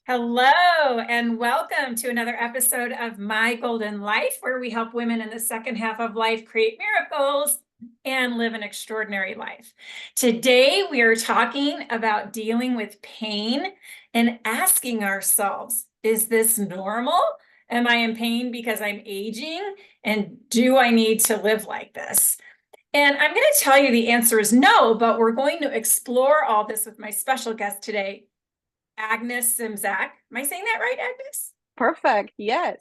Hello, and welcome to another episode of My Golden Life, where we help women in the second half of life create miracles and live an extraordinary life. Today, we are talking about dealing with pain and asking ourselves, is this normal? Am I in pain because I'm aging? And do I need to live like this? And I'm going to tell you the answer is no, but we're going to explore all this with my special guest today, Agnes Szymczak. Am I saying that right, Agnes? Perfect. Yes.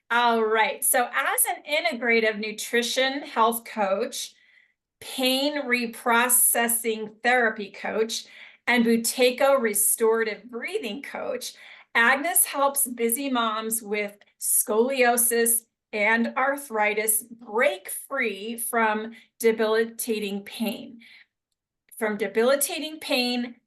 All right. So, as an integrative nutrition health coach, pain reprocessing therapy coach, and Buteyko Restorative Breathing Coach, Agnes helps busy moms with scoliosis and arthritis break free from debilitating pain.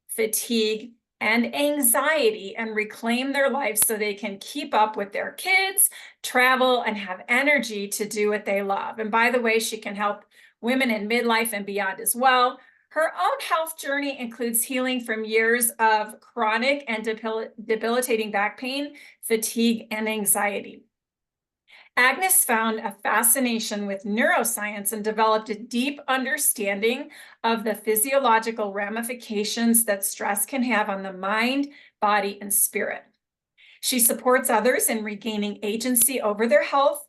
Fatigue, and anxiety, and reclaim their lives so they can keep up with their kids, travel, and have energy to do what they love. And by the way, she can help women in midlife and beyond as well. Her own health journey includes healing from years of chronic and debilitating back pain, fatigue, and anxiety. Agnes found a fascination with neuroscience and developed a deep understanding of the physiological ramifications that stress can have on the mind, body, and spirit. She supports others in regaining agency over their health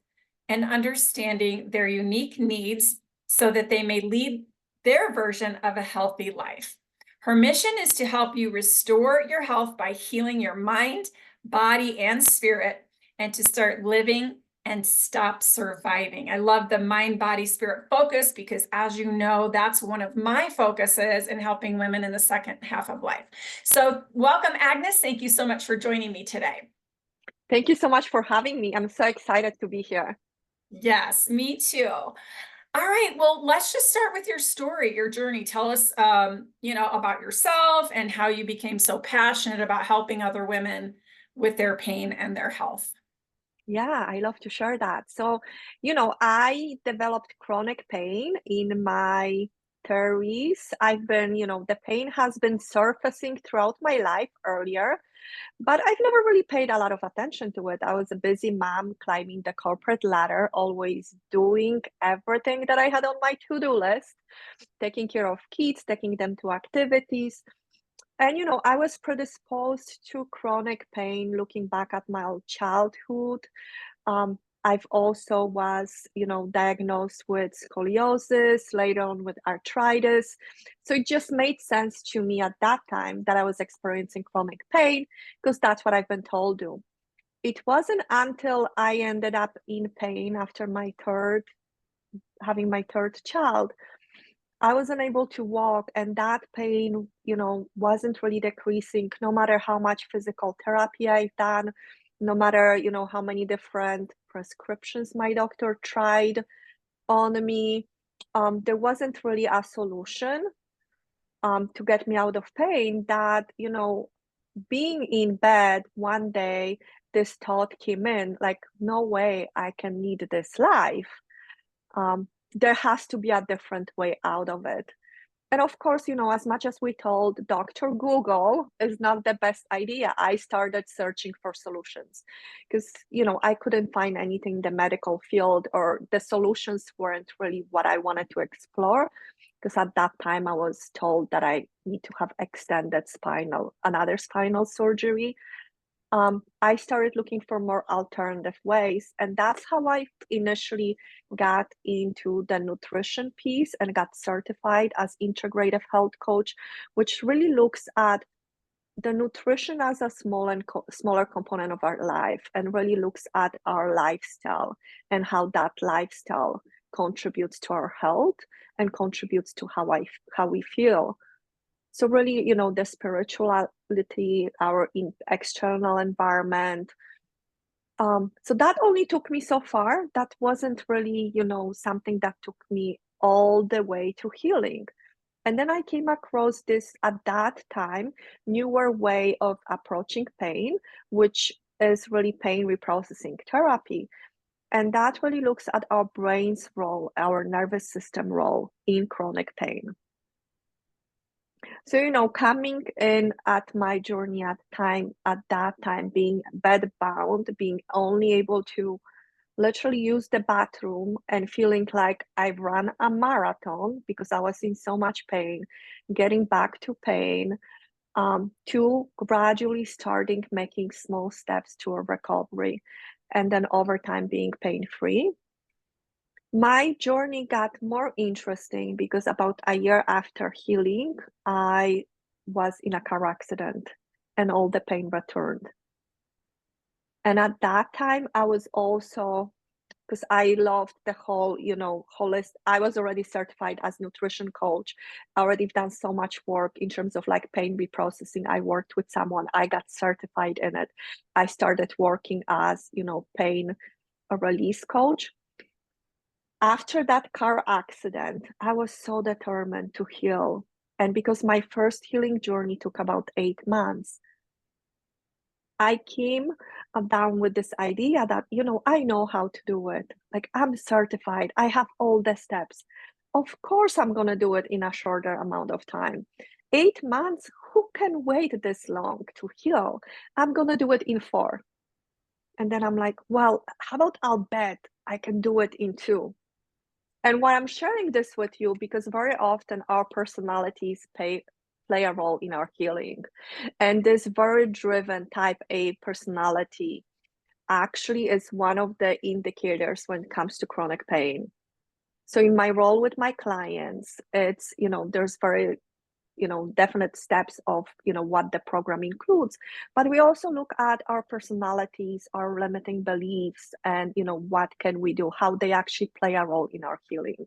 and understanding their unique needs so that they may lead their version of a healthy life. Her mission is to help you restore your health by healing your mind, body, and spirit, and to start living and stop surviving. I love the mind, body, spirit focus because, as you know, that's one of my focuses in helping women in the second half of life. So welcome, Agnes. Thank you so much for joining me today. Thank you so much for having me. I'm so excited to be here. Yes, me too. All right, well, let's just start with your story, your journey. Tell us, about yourself and how you became so passionate about helping other women with their pain and their health. Yeah, I love to share that. So, I developed chronic pain in my 30s. The pain has been surfacing throughout my life earlier, but I've never really paid a lot of attention to it. I was a busy mom climbing the corporate ladder, always doing everything that I had on my to-do list, taking care of kids, taking them to activities. And I was predisposed to chronic pain looking back at my old childhood. I've also was, diagnosed with scoliosis, later on with arthritis. So it just made sense to me at that time that I was experiencing chronic pain because that's what I've been told to. It wasn't until I ended up in pain after having my third child, I was unable to walk, and that pain, wasn't really decreasing no matter how much physical therapy I've done, no matter, how many different prescriptions my doctor tried on me. There wasn't really a solution to get me out of pain that, being in bed one day, this thought came in like, no way I can lead this life. There has to be a different way out of it. And of course, as much as we told Dr. Google is not the best idea, I started searching for solutions because, I couldn't find anything in the medical field, or the solutions weren't really what I wanted to explore. Because at that time I was told that I need to have another spinal surgery. I started looking for more alternative ways, and that's how I initially got into the nutrition piece and got certified as integrative health coach, which really looks at the nutrition as a smaller component of our life and really looks at our lifestyle and how that lifestyle contributes to our health and contributes to how we feel. So really, the spirituality, our external environment. So that only took me so far. That wasn't really, something that took me all the way to healing. And then I came across this, at that time, newer way of approaching pain, which is really pain reprocessing therapy. And that really looks at our brain's role, our nervous system role in chronic pain. So, coming in at my journey at that time, being bedbound, being only able to literally use the bathroom and feeling like I've run a marathon because I was in so much pain, getting back to pain, to gradually starting making small steps to a recovery, and then over time being pain-free. My journey got more interesting because about a year after healing, I was in a car accident and all the pain returned. And at that time, I was also, because I loved the whole, holistic. I was already certified as nutrition coach. I already done so much work in terms of like pain reprocessing. I worked with someone, I got certified in it. I started working as, pain release coach. After that car accident, I was so determined to heal. And because my first healing journey took about 8 months, I came down with this idea that, I know how to do it. Like, I'm certified, I have all the steps. Of course, I'm going to do it in a shorter amount of time. 8 months, who can wait this long to heal? I'm going to do it in 4. And then I'm like, well, how about I'll bet I can do it in 2. And why I'm sharing this with you, because very often our personalities play a role in our healing. And this very driven type A personality actually is one of the indicators when it comes to chronic pain. So in my role with my clients, it's, there's very definite steps of what the program includes, but we also look at our personalities, our limiting beliefs, and what can we do, how they actually play a role in our healing.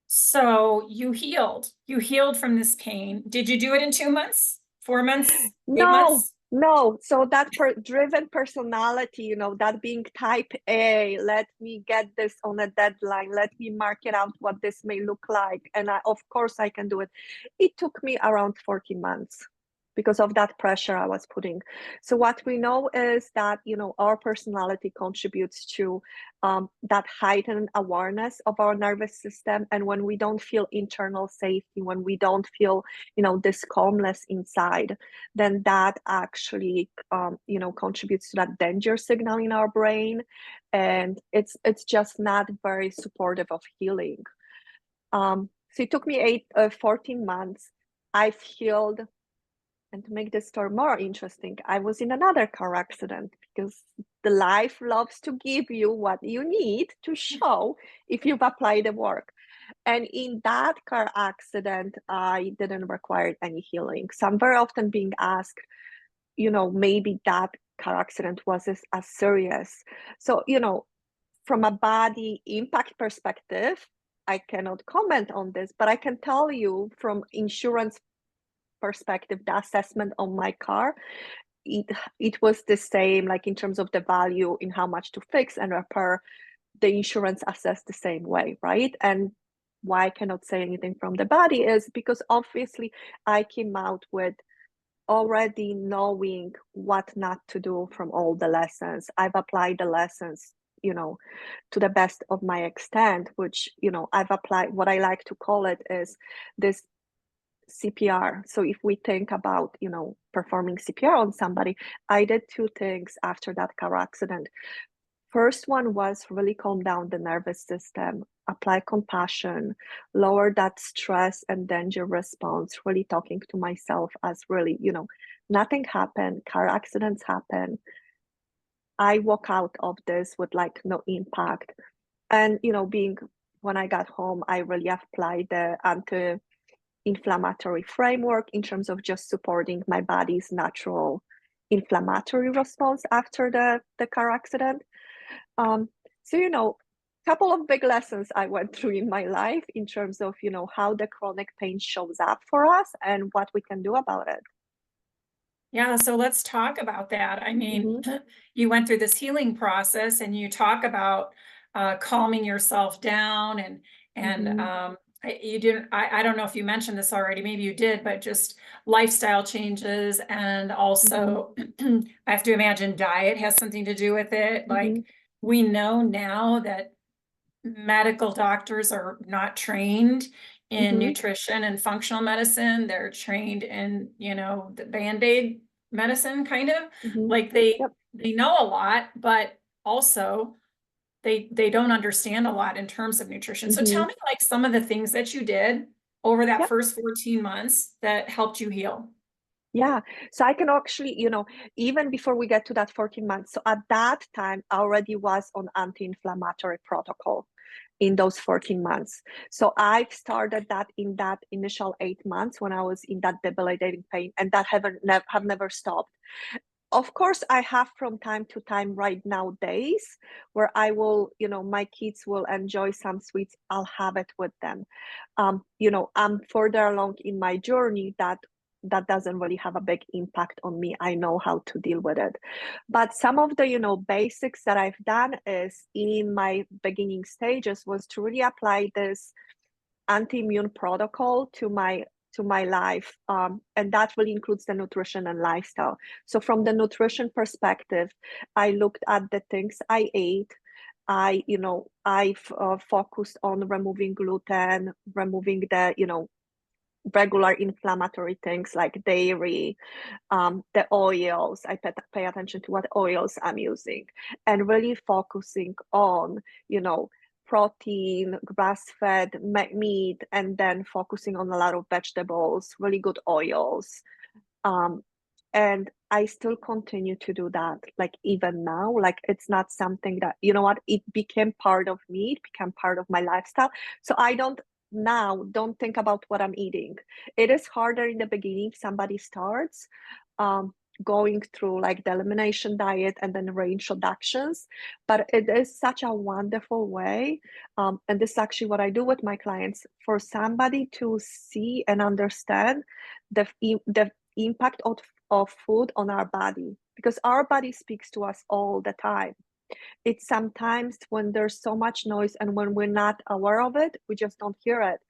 So you healed from this pain. Did you do it in 2 months, 4 months, 8 No, months? no. So that driven personality, that being type A, let me get this on a deadline, let me mark it out what this may look like. And of course I can do it. It took me around 14 months because of that pressure I was putting. So what we know is that, our personality contributes to that heightened awareness of our nervous system. And when we don't feel internal safety, when we don't feel, this calmness inside, then that actually, contributes to that danger signal in our brain. And it's just not very supportive of healing. So it took me 14 months. I've healed. And to make this story more interesting, I was in another car accident because the life loves to give you what you need to show if you've applied the work. And in that car accident, I didn't require any healing. So I'm very often being asked, maybe that car accident was as serious. So, from a body impact perspective, I cannot comment on this, but I can tell you from insurance perspective, the assessment on my car, it was the same, like in terms of the value in how much to fix and repair, the insurance assessed the same way, right? And why I cannot say anything from the body is because obviously I came out with already knowing what not to do from all the lessons. I've applied the lessons, to the best of my extent, which, I've applied, what I like to call it is this CPR. So if we think about, performing CPR on somebody, I did 2 things after that car accident. First one was really calm down the nervous system, apply compassion, lower that stress and danger response, really talking to myself as really, nothing happened, car accidents happen. I walk out of this with like no impact. And, when I got home, I really applied the anti-inflammatory framework in terms of just supporting my body's natural inflammatory response after the car accident. So, couple of big lessons I went through in my life in terms of, how the chronic pain shows up for us and what we can do about it. Yeah, so let's talk about that. I mean, Mhm, you went through this healing process and you talk about calming yourself down and mhm, you didn't I don't know if you mentioned this already, maybe you did, but just lifestyle changes and mhm, also I have to imagine diet has something to do with it. Like mhm, we know now that medical doctors are not trained in nutrition and functional medicine. They're trained in, you know, the Band-Aid medicine kind of. Like they know a lot, but also they don't understand a lot in terms of nutrition. So tell me like some of the things that you did over that first 14 months that helped you heal. Yeah, so I can actually, you know, even before we get to that 14 months, so at that time, I already was on anti-inflammatory protocol in those 14 months. So I've started that in that initial 8 months when I was in that debilitating pain, and that have never stopped. Of course, I have from time to time right now days where I will, you know, my kids will enjoy some sweets. I'll have it with them. You know, I'm further along in my journey that doesn't really have a big impact on me. I know how to deal with it. But some of the, you know, basics that I've done is in my beginning stages was to really apply this anti-immune protocol to my life, and that really includes the nutrition and lifestyle. So from the nutrition perspective, I looked at the things I ate. I've focused on removing gluten, removing the, you know, regular inflammatory things like dairy, the oils. I pay attention to what oils I'm using, and really focusing on, you know, protein, grass-fed meat, and then focusing on a lot of vegetables, really good oils. And I still continue to do that, like even now, like it's not something that, you know what, it became part of me, it became part of my lifestyle. So I don't think about what I'm eating. It is harder in the beginning. Somebody starts going through like the elimination diet and then reintroductions, but it is such a wonderful way. And this is actually what I do with my clients, for somebody to see and understand the impact of food on our body, because our body speaks to us all the time. It's sometimes when there's so much noise and when we're not aware of it, we just don't hear it.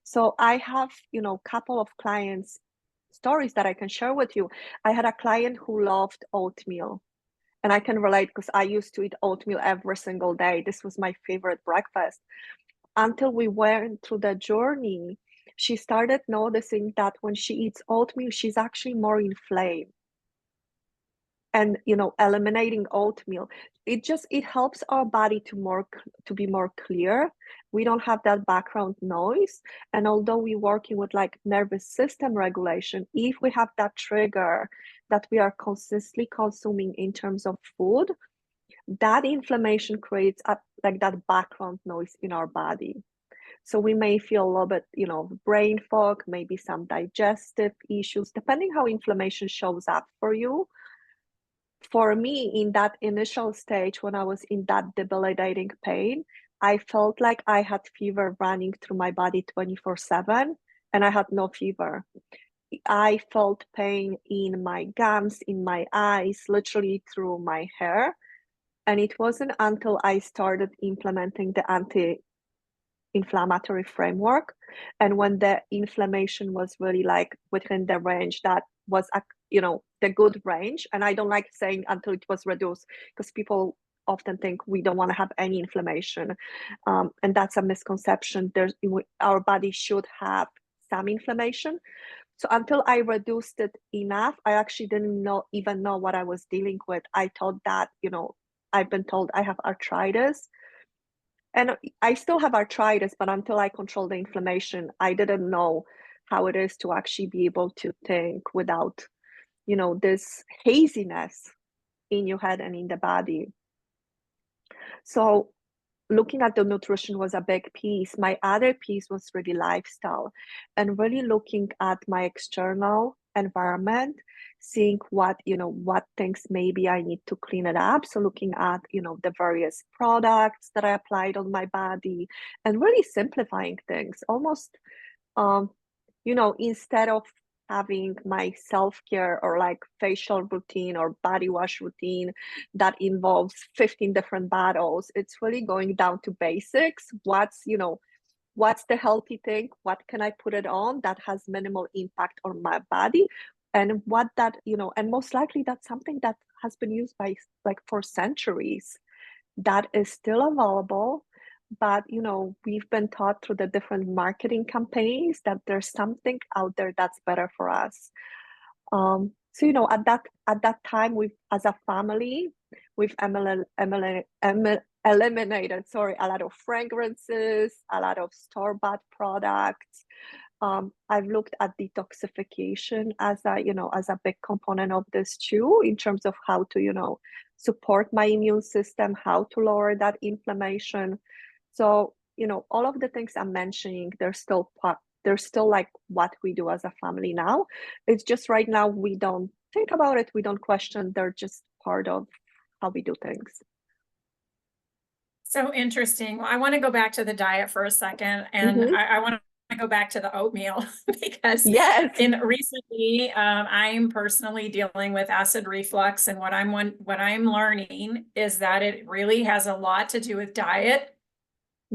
So I have, you know, a couple of clients stories that I can share with you. I had a client who loved oatmeal, and I can relate because I used to eat oatmeal every single day. This was my favorite breakfast. Until we went through the journey, she started noticing that when she eats oatmeal, she's actually more inflamed. And, you know, eliminating oatmeal, it helps our body to be more clear. We don't have that background noise. And although we're working with like nervous system regulation, if we have that trigger that we are consistently consuming in terms of food, that inflammation creates like that background noise in our body. So we may feel a little bit, you know, brain fog, maybe some digestive issues, depending how inflammation shows up for you. For me, in that initial stage, when I was in that debilitating pain, I felt like I had fever running through my body 24/7, and I had no fever. I felt pain in my gums, in my eyes, literally through my hair. And it wasn't until I started implementing the anti-inflammatory framework, and when the inflammation was really like within the range that was, you know, the good range. And I don't like saying until it was reduced, because people often think we don't want to have any inflammation, and that's a misconception. Our body should have some inflammation. So until I reduced it enough, I actually didn't even know what I was dealing with. I thought that, you know, I've been told I have arthritis, and I still have arthritis, but until I control the inflammation, I didn't know how it is to actually be able to think without, you know, this haziness in your head and in the body. So looking at the nutrition was a big piece. My other piece was really lifestyle, and really looking at my external environment, seeing what, you know, what things maybe I need to clean it up. So looking at, you know, the various products that I applied on my body, and really simplifying things, almost, you know, instead of having my self-care or like facial routine or body wash routine that involves 15 different bottles, it's really going down to basics. What's, you know, what's the healthy thing? What can I put it on that has minimal impact on my body? And what that, you know, and most likely that's something that has been used by like for centuries, that is still available, but we've been taught through the different marketing campaigns that there's something out there that's better for us. So at that time, we've as a family, we've eliminated, sorry, a lot of fragrances, a lot of store-bought products. I've looked at detoxification as a big component of this too, in terms of how to support my immune system, how to lower that inflammation. So all of the things I'm mentioning, they're still like what we do as a family now. It's just right now we don't think about it, we don't question, they're just part of how we do things. So interesting. Well, I want to go back to the diet for a second, and I want to go back to the oatmeal because Yes. recently I'm personally dealing with acid reflux, and what I'm learning is that it really has a lot to do with diet.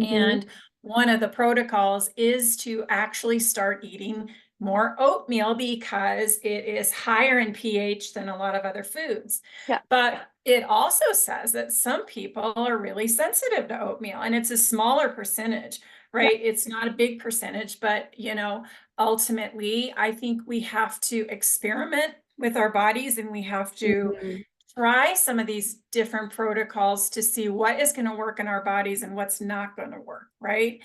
And one of the protocols is to actually start eating more oatmeal because it is higher in pH than a lot of other foods. Yeah. But it also says that some people are really sensitive to oatmeal, and it's a smaller percentage, right? Yeah. It's not a big percentage, but ultimately, I think we have to experiment with our bodies, and we have to try some of these different protocols to see what is going to work in our bodies and what's not going to work, right?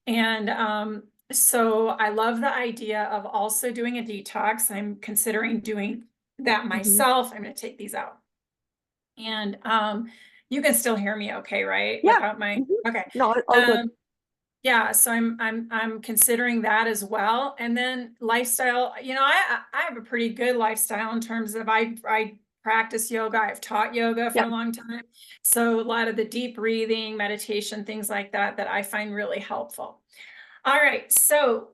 And so I love the idea of also doing a detox. I'm considering doing that myself. I'm going to take these out. And you can still hear me okay, right? Yeah. Without my okay. No, all good. Yeah, so I'm considering that as well. And then lifestyle, I have a pretty good lifestyle in terms of I practice yoga. I've taught yoga for Yeah. a long time. So a lot of the deep breathing, meditation, things like that I find really helpful. All right. So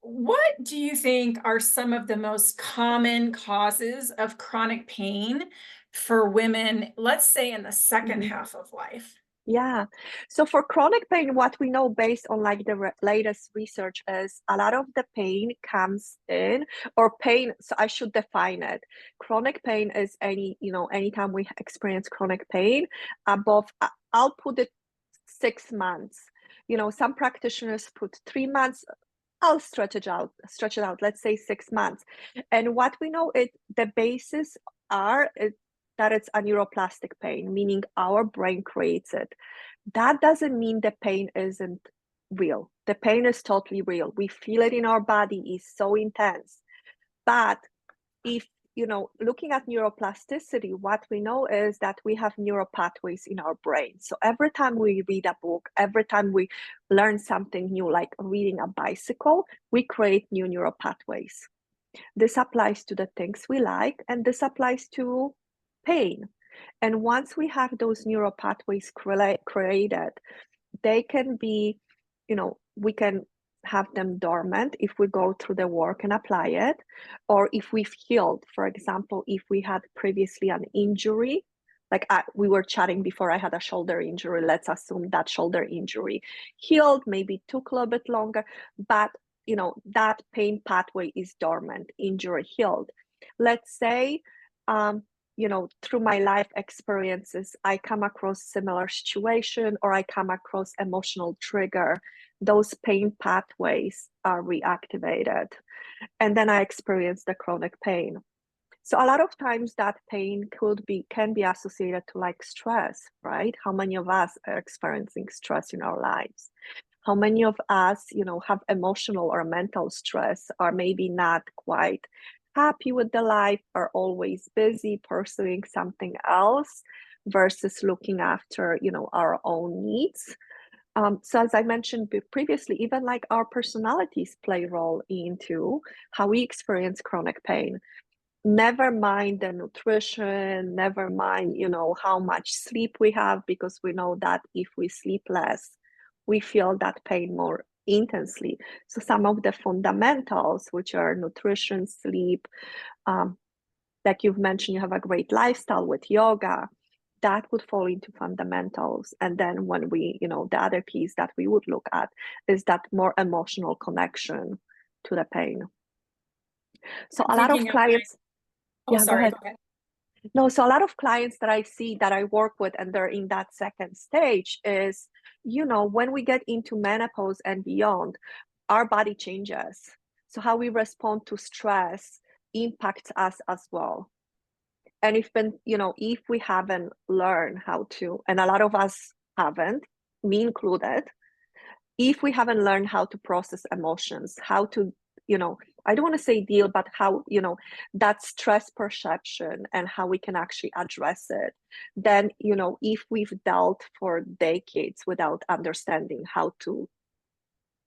what do you think are some of the most common causes of chronic pain for women, let's say in the second half of life? Yeah. So for chronic pain, what we know based on like the latest research is a lot of the pain comes in, or pain. So I should define it. Chronic pain is anytime we experience chronic pain above, I'll put it 6 months. Some practitioners put 3 months. I'll stretch it out. Let's say 6 months. And what we know is the basis are that it's a neuroplastic pain, meaning our brain creates it. That doesn't mean the pain isn't real. The pain is totally real. We feel it in our body, is so intense. But if looking at neuroplasticity, what we know is that we have neural pathways in our brain. So every time we read a book, every time we learn something new, like reading a bicycle, we create new neural pathways. This applies to the things we like, and this applies to pain. And once we have those neural pathways created, they can be, we can have them dormant if we go through the work and apply it, or if we've healed. For example, if we had previously an injury, like we were chatting before, I had a shoulder injury. Let's assume that shoulder injury healed, maybe took a little bit longer, but that pain pathway is dormant, injury healed. Let's say, through my life experiences, I come across similar situation, or I come across emotional trigger. Those pain pathways are reactivated, and then I experience the chronic pain. So a lot of times that pain can be associated to like stress, right? How many of us are experiencing stress in our lives? How many of us, have emotional or mental stress, are maybe not quite happy with the life, are always busy pursuing something else versus looking after, our own needs. So as I mentioned previously, even like our personalities play a role into how we experience chronic pain. Never mind the nutrition, never mind, how much sleep we have, because we know that if we sleep less, we feel that pain more intensely. So some of the fundamentals, which are nutrition, sleep, like you've mentioned, you have a great lifestyle with yoga, that would fall into fundamentals. And then when we, the other piece that we would look at is that more emotional connection to the pain. So I'm a lot of thinking of clients, oh, yeah, go sorry, ahead. go ahead. No, so a lot of clients that I see that I work with, and they're in that second stage, is, when we get into menopause and beyond, our body changes. So how we respond to stress impacts us as well. And if we haven't learned how to, and a lot of us haven't, me included, if we haven't learned how to process emotions, how to, I don't want to say deal, but how, that stress perception and how we can actually address it, then, if we've dealt for decades without understanding how to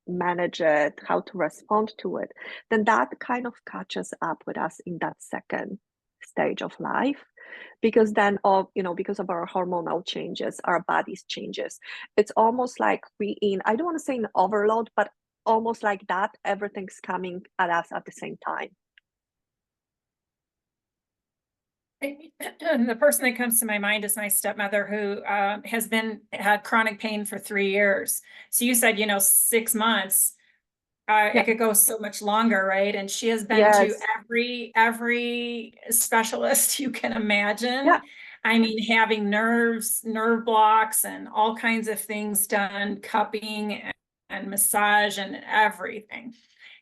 manage it, how to respond to it, then that kind of catches up with us in that second stage of life, because then because of our hormonal changes, our bodies changes. It's almost like I don't want to say an overload, but almost like that everything's coming at us at the same time. The person that comes to my mind is my stepmother, who had chronic pain for 3 years. So you said, 6 months. It could go so much longer, right? And she has been to every specialist you can imagine. Yeah. I mean, having nerve blocks and all kinds of things done, cupping and massage and everything,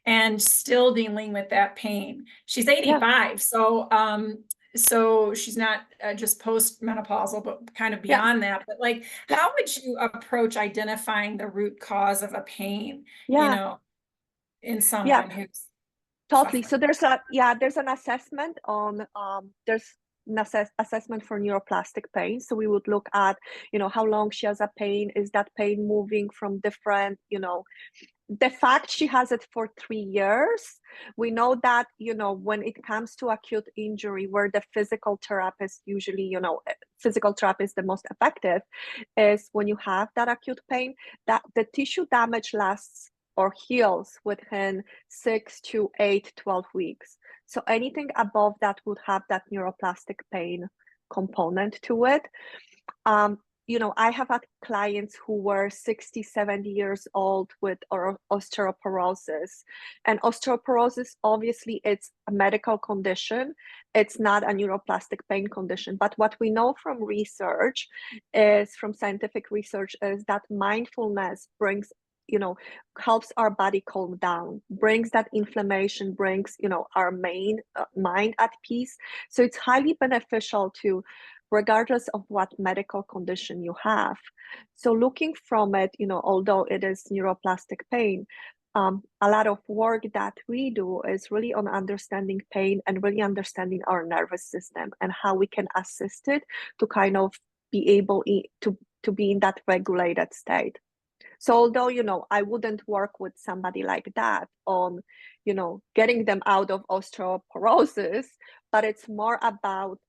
and still dealing with that pain. She's 85, so she's not just postmenopausal, but kind of beyond that. But how would you approach identifying the root cause of a pain? In someone who's totally. suffering. So there's an assessment on there's an assessment for neuroplastic pain. So we would look at how long she has a pain. Is that pain moving from different, the fact she has it for 3 years, we know that when it comes to acute injury, where the physical therapist usually, physical therapy is the most effective, is when you have that acute pain, that the tissue damage lasts or heals within 6 to 8, 12 weeks. So anything above that would have that neuroplastic pain component to it. I have had clients who were 60, 70 years old with osteoporosis. And osteoporosis, obviously, it's a medical condition. It's not a neuroplastic pain condition. But what we know from research from scientific research, is that mindfulness brings, helps our body calm down, brings that inflammation, brings, our mind at peace. So it's highly beneficial to, regardless of what medical condition you have. So looking from it, although it is neuroplastic pain, a lot of work that we do is really on understanding pain and really understanding our nervous system and how we can assist it to kind of be able to be in that regulated state. So although, I wouldn't work with somebody like that on, getting them out of osteoporosis, but it's more about,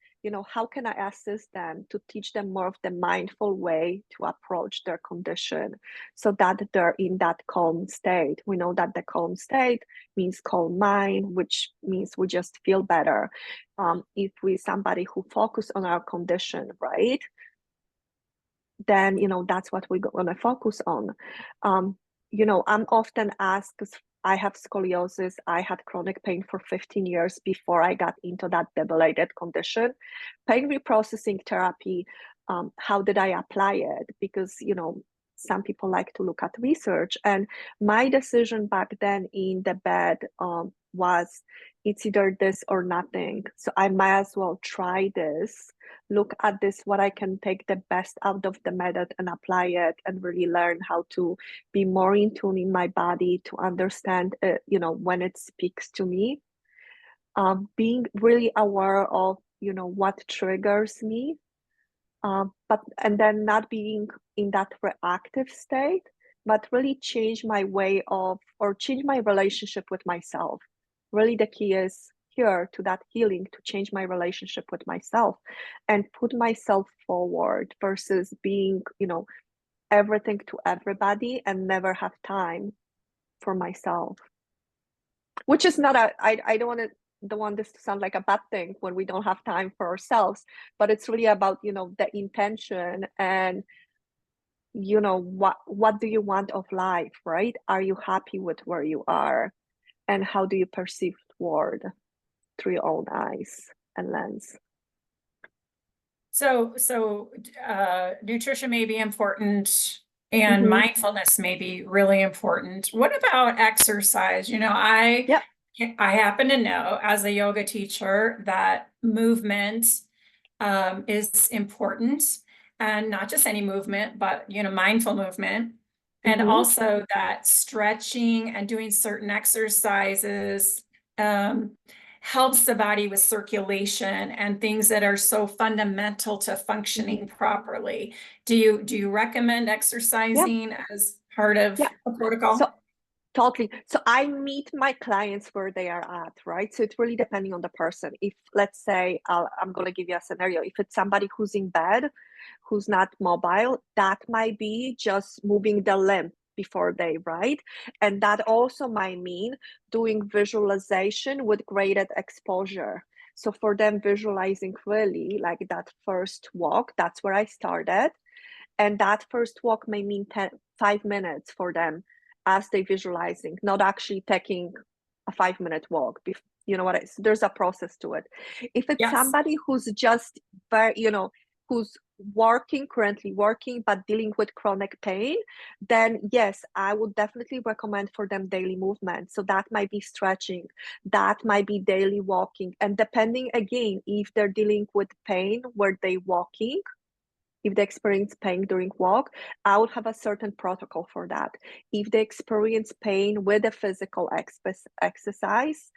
how can I assist them to teach them more of the mindful way to approach their condition so that they're in that calm state. We know that the calm state means calm mind, which means we just feel better. If somebody who focus on our condition, right? Then that's what we're going to focus on. I'm often asked, because I have scoliosis, I had chronic pain for 15 years before I got into that debilitated condition. Pain reprocessing therapy, how did I apply it? Because some people like to look at research, and my decision back then in the bed was, it's either this or nothing. So I might as well try this, look at this, what I can take the best out of the method and apply it, and really learn how to be more in tune in my body, to understand when it speaks to me, being really aware of what triggers me, and then not being in that reactive state, but really change my way of, or change my relationship with myself. Really, the key is here to that healing, to change my relationship with myself and put myself forward versus being, everything to everybody and never have time for myself. Which is not I don't want this to sound like a bad thing when we don't have time for ourselves, but it's really about, the intention and, what do you want of life, right? Are you happy with where you are? And how do you perceive the world through your own eyes and lens? So nutrition may be important And Mm-hmm. mindfulness may be really important. What about exercise? Yep. I happen to know as a yoga teacher that movement is important, and not just any movement, but mindful movement. And Mm-hmm. also that stretching and doing certain exercises um, helps the body with circulation and things that are so fundamental to Mm-hmm. functioning properly. Do you recommend Yeah. exercising as part of Yeah. a So protocol? totally. So I meet my clients where they are at, right? So it's really depending on the person. If, let's say, I'm going to give you a scenario. If it's somebody who's in bed, who's not mobile, that might be just moving the limb before they, right? And that also might mean doing visualization with graded exposure. So for them, visualizing really like that first walk, that's where I started. And that first walk may mean 5 minutes for them as they visualizing, not actually taking a 5 minute walk. You know what? There's a process to it. If it's Yes. somebody who's just very, who's currently working, but dealing with chronic pain, then yes, I would definitely recommend for them daily movement. So that might be stretching, that might be daily walking. And depending again, if they're dealing with pain where they walking, if they experience pain during walk, I would have a certain protocol for that. If they experience pain with a physical exercise,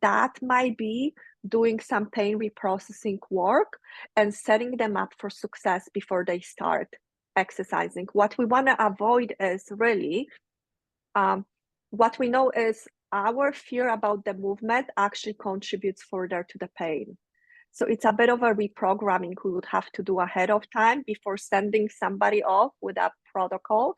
that might be doing some pain reprocessing work and setting them up for success before they start exercising. What we want to avoid is really, what we know is our fear about the movement actually contributes further to the pain. So it's a bit of a reprogramming we would have to do ahead of time before sending somebody off with a protocol.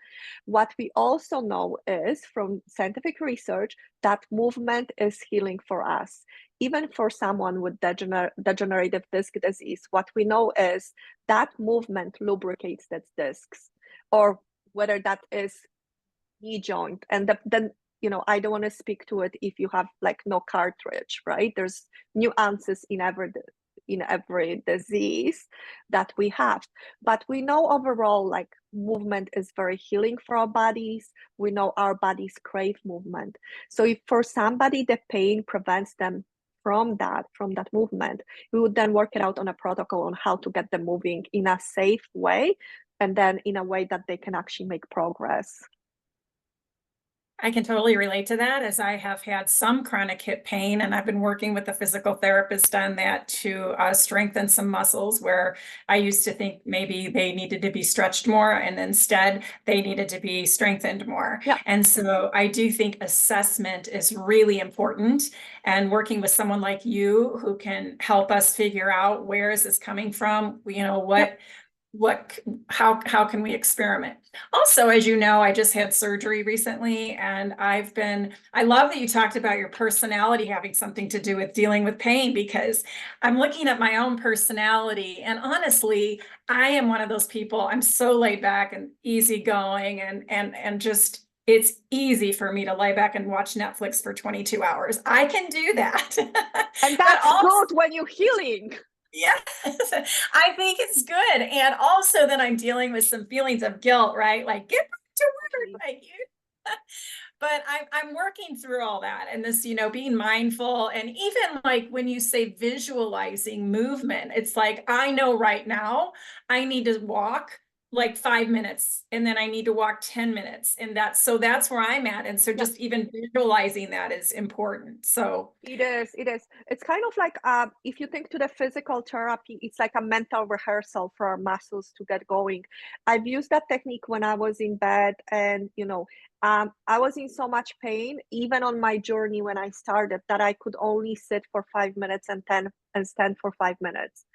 What we also know is from scientific research that movement is healing for us. Even for someone with degenerative disc disease, what we know is that movement lubricates the discs, or whether that is knee joint. And then, I don't want to speak to it if you have like no cartridge, right? There's nuances in every disease that we have, but we know overall like movement is very healing for our bodies. We know our bodies crave movement. So if for somebody the pain prevents them from that movement, we would then work it out on a protocol on how to get them moving in a safe way, and then in a way that they can actually make progress. I can totally relate to that, as I have had some chronic hip pain, and I've been working with a physical therapist on that to strengthen some muscles where I used to think maybe they needed to be stretched more, and instead they needed to be strengthened more. Yeah. And so I do think assessment is really important, and working with someone like you who can help us figure out where is this coming from, Yep. how can we experiment. Also, as you know, I just had surgery recently, and I love that you talked about your personality having something to do with dealing with pain, because I'm looking at my own personality, and honestly, I am one of those people. I'm so laid back and easygoing, and just it's easy for me to lay back and watch Netflix for 22 hours. I can do that. And But that's also, good when you're healing. yes, I think it's good. And also then I'm dealing with some feelings of guilt, right? Like, get back to work, like you. But I'm working through all that, and this, being mindful, and even like when you say visualizing movement, it's like I know right now I need to walk like 5 minutes, and then I need to walk 10 minutes, and that's where I'm at. And so Yeah, just even visualizing that is important. So it is. It is. It's kind of like, if you think to the physical therapy, it's like a mental rehearsal for our muscles to get going. I've used that technique when I was in bed, and I was in so much pain, even on my journey when I started, that I could only sit for 5 minutes and stand for 5 minutes.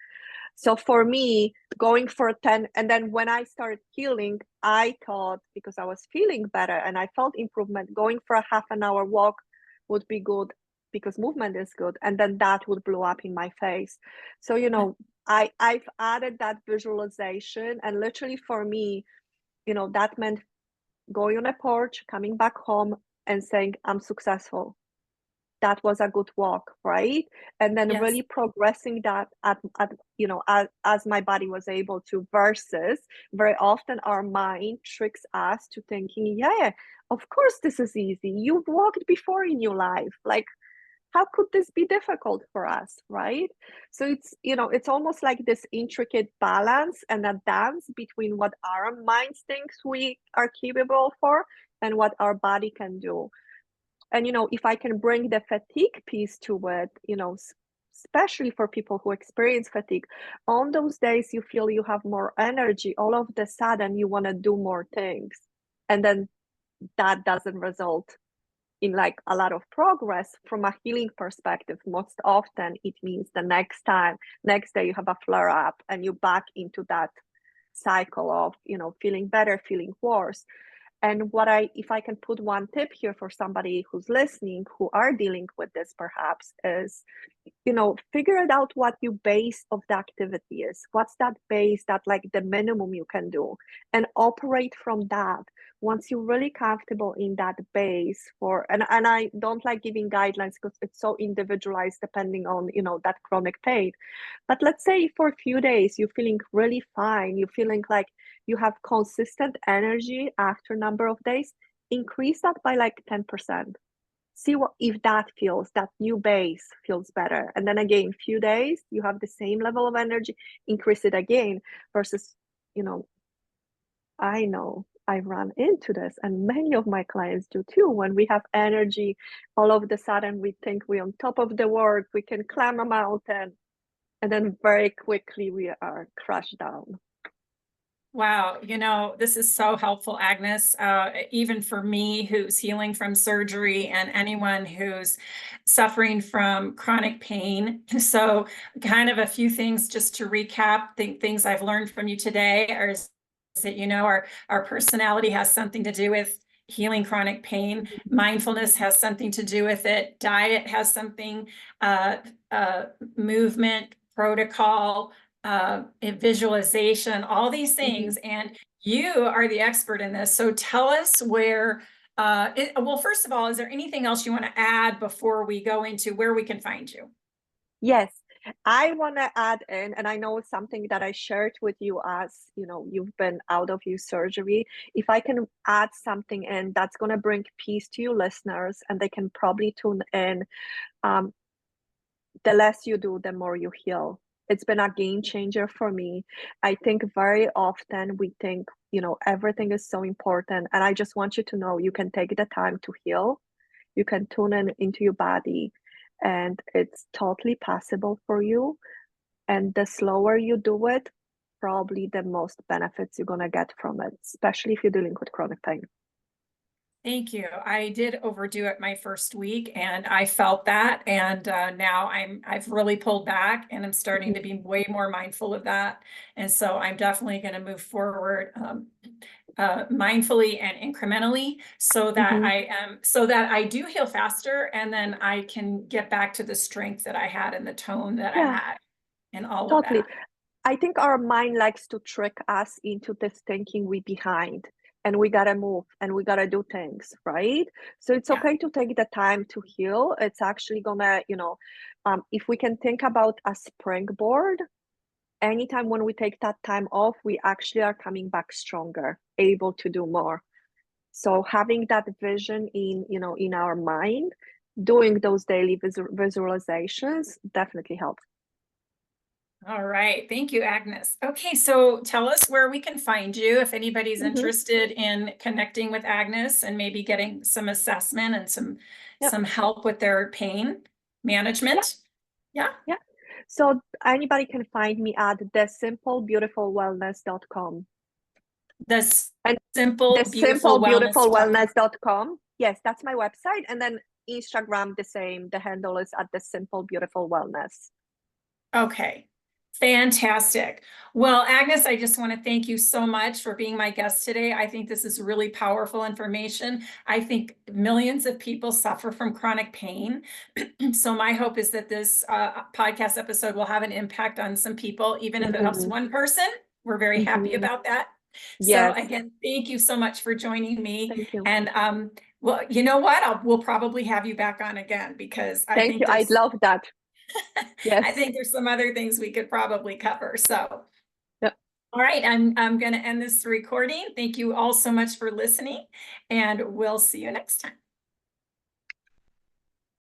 So for me, going for 10, and then when I started healing, I thought, because I was feeling better and I felt improvement, going for a half an hour walk would be good because movement is good. And then that would blow up in my face. So, I've added that visualization, and literally for me, that meant going on a porch, coming back home and saying, I'm successful. that was a good walk, right? And then Yes. really progressing that as my body was able to, versus very often our mind tricks us to thinking, yeah, of course this is easy. You've walked before in your life. Like, how could this be difficult for us, right? So it's almost like this intricate balance and a dance between what our minds thinks we are capable for and what our body can do. And if I can bring the fatigue piece to it, especially for people who experience fatigue, on those days you feel you have more energy, all of the sudden you want to do more things, and then that doesn't result in like a lot of progress from a healing perspective. Most often it means the next day you have a flare up and you're back into that cycle of feeling better, feeling worse. And if I can put one tip here for somebody who's listening, who are dealing with this perhaps, is, figure it out what your base of the activity is. What's that base, that like the minimum you can do, and operate from that. Once you're really comfortable in that base and I don't like giving guidelines because it's so individualized depending on, that chronic pain. But let's say for a few days, you're feeling really fine. You're feeling like you have consistent energy after a number of days, increase that by like 10%. See if that new base feels better. And then again, few days, you have the same level of energy, increase it again, versus, I know I run into this, and many of my clients do too. When we have energy, all of a sudden we think we're on top of the world, we can climb a mountain, and then very quickly we are crushed down. Wow, this is so helpful, Agnes, even for me who's healing from surgery and anyone who's suffering from chronic pain. So kind of a few things just to recap, things I've learned from you today are that, our personality has something to do with healing chronic pain. Mindfulness has something to do with it. Diet has something, movement, protocol, visualization, all these things. And you are the expert in this. So tell us well, first of all, is there anything else you want to add before we go into where we can find you? Yes, I want to add in, and I know it's something that I shared with you as, you've been out of your surgery. If I can add something in that's going to bring peace to your listeners, and they can probably tune in, the less you do, the more you heal. It's been a game changer for me. I think very often we think, everything is so important. And I just want you to know you can take the time to heal. You can tune in into your body, and it's totally possible for you. And the slower you do it, probably the most benefits you're going to get from it, especially if you're dealing with chronic pain. Thank you. I did overdo it my first week, and I felt that. And now I've really pulled back, and I'm starting to be way more mindful of that. And so I'm definitely going to move forward mindfully and incrementally, so that I do heal faster, and then I can get back to the strength that I had and the tone that I Yeah, had, and all of totally. that. I think our mind likes to trick us into this thinking we behind and we gotta move and we gotta do things, right? So it's Yeah. okay to take the time to heal. It's actually gonna, if we can think about a springboard, anytime when we take that time off, we actually are coming back stronger, able to do more. So having that vision in our mind, doing those daily visualizations definitely helps. All right. Thank you, Agnes. Okay, so tell us where we can find you if anybody's Mhm. interested in connecting with Agnes and maybe getting some assessment and Yep. some help with their pain Yeah. management. Yeah. Yeah. So anybody can find me at thesimplebeautifulwellness.com. The And Simple Beautiful Wellness. thesimplebeautifulwellness.com. Yes, that's my website. And then Instagram, the same. The handle is at the Simple Beautiful Wellness. Okay. Fantastic. Well, Agnes, I just want to thank you so much for being my guest today. I think this is really powerful information. I think millions of people suffer from chronic pain. So my hope is that this podcast episode will have an impact on some people, even if it helps one person. We're very happy Mhm. about that. So Yes. again, thank you so much for joining me. Thank you. And Well, you know what? We'll probably have you back on again because I Thank think you. I'd there's love that. I Yes. think there's some other things we could probably cover. So, Yeah. all right, I'm going to end this recording. Thank you all so much for listening, and we'll see you next time.